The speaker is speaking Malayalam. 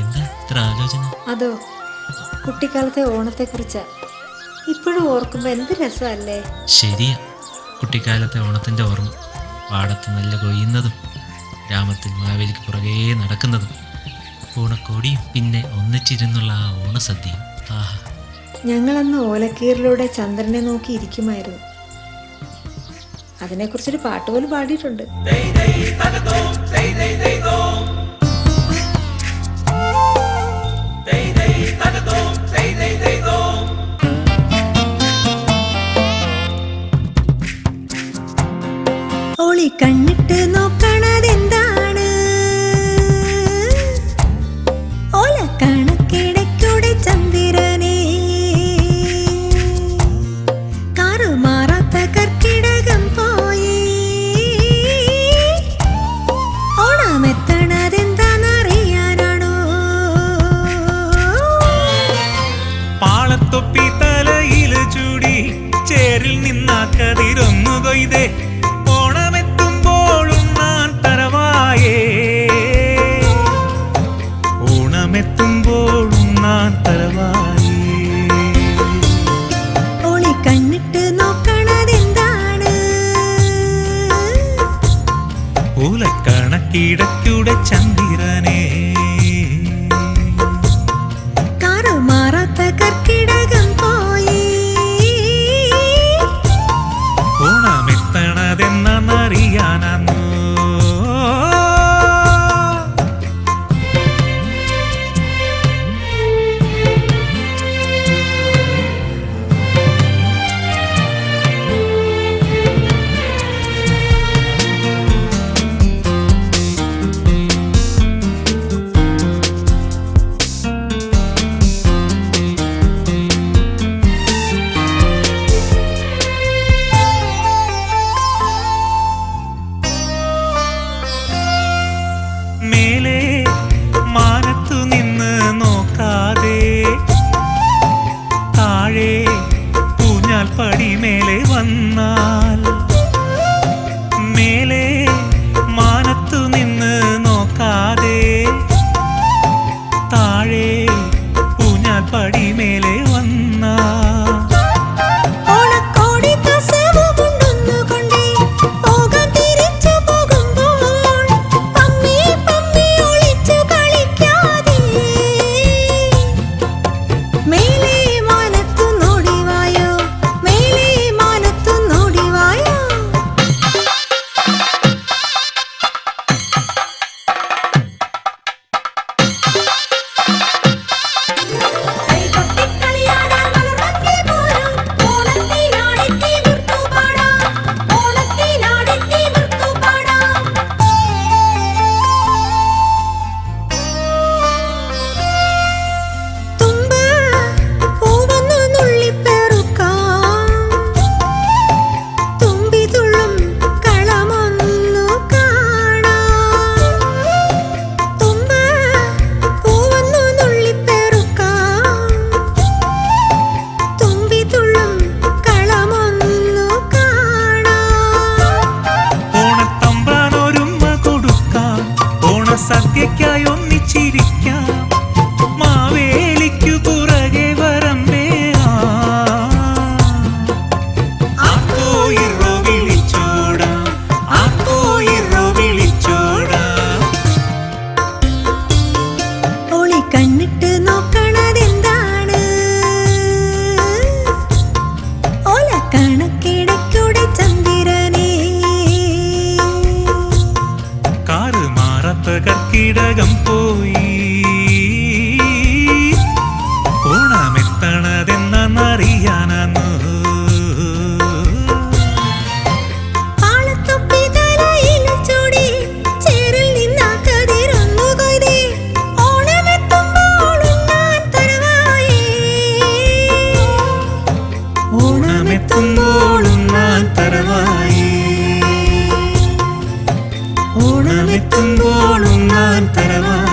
എന്താ ഇത്ര ആലോചന? അതോ കുട്ടിക്കാലത്തെ ഓണത്തെക്കുറിച്ചാ. ഇപ്പോഴും ഓർക്കുമ്പോ എന്ത് രസമല്ലേ. ശരിയാ, കുട്ടിക്കാലത്തെ ഓണത്തിൻ്റെ ഓർമ്മ. പാടത്ത് നെല്ല് കൊയ്യുന്നതും ഗ്രാമത്തിൽ മാവേലിക്ക് പുറകേ നടക്കുന്നതും ഓണക്കോടിയും പിന്നെ ഒന്നിച്ചിരുന്നുള്ള ആ ഓണസദ്യയും. ആഹാ, ഞങ്ങളന്ന് ഓലക്കീറിലൂടെ ചന്ദ്രനെ നോക്കി ഇരിക്കുമായിരുന്നു. അതിനെക്കുറിച്ചൊരു പാട്ട് പോലും പാടിയിട്ടുണ്ട്. ഓളി കണ്ണിട്ട് നോക്കണതെന്താണ്? ഓല കണക്കിടയ്ക്കൂടെ ചന്ദ്രനെ കാറ് മാറാത്ത കർക്കിടകം പോയി. ഓണമെത്തണതെന്താണെന്നറിയാനാണോ? പാളത്തൊപ്പി തലയിൽ ചൂടി ചേരിൽ നിന്നാ കതിരൊന്നു കൊയ്തേ. ഓണമെത്തുമ്പോഴും ഞാൻ തരവായേ, ഓണമെത്തുമ്പോഴും ഞാൻ തരവായേ. ഓളി കണ്ണിട്ട് നോക്കണതെന്താണ്? ഓലക്കണക്കിടയ്ക്കൂടെ ചന്ദ്രനെ കാറ് മാറാത്ത കർക്കിടകം പോയി. ഓണമെത്തണതെന്നറിയാനോ? മേലെ മാനത്തു നിന്ന് നോക്കാതെ താഴെ ഊഞ്ഞാൽ പടി മേലെ വന്നാൽ, മേലെ മാനത്തു നിന്ന് നോക്കാതെ താഴെ ഊഞ്ഞാൽ പടി മേലെ വന്നാൽ, ഓണക്കോടി കസവു കൊണ്ടൊന്നുകൊണ്ടേ പോകാൻ തിരിച്ചു പോകുമ്പോൾ പമ്മി പമ്മി ഒളിച്ചു കളിക്കാതെ മേലെ മാനത്തു നോടിവായോ, മേലെ മാനത്തു നോടിവായോ. സദ്യക്കായി ഒന്നിച്ചിരിക്കാം, മാവേലിക്കു പുറകെ വരമ്പേ. ആക്കോയിറോ വിളിച്ചോടാം, ആക്കോയിറോ വിളിച്ചോടാം. ഓളി കണ്ണിട്ട് നോക്കണതെന്താണ്? ഓല കണക്കിടയ്ക്കൂടെ ചന്ദ്രനെ കാറ് മാറാത്ത കർക്കിടകം പോയി. ഓണമെത്തണതെന്നറിയാനോ? പാളത്തൊപ്പി തലയിൽ ചൂടി ചേരിൽ നിന്നാ കതിരൊന്നു കൊയ്തേ. ഓണമെത്തുമ്പോഴും ഞാൻ തരവായേ, ഓണമെത്തുമ്പോഴും ഞാൻ തരവായേ, ഓണമെത്തുമ്പോഴും ഞാൻ തരവായേ.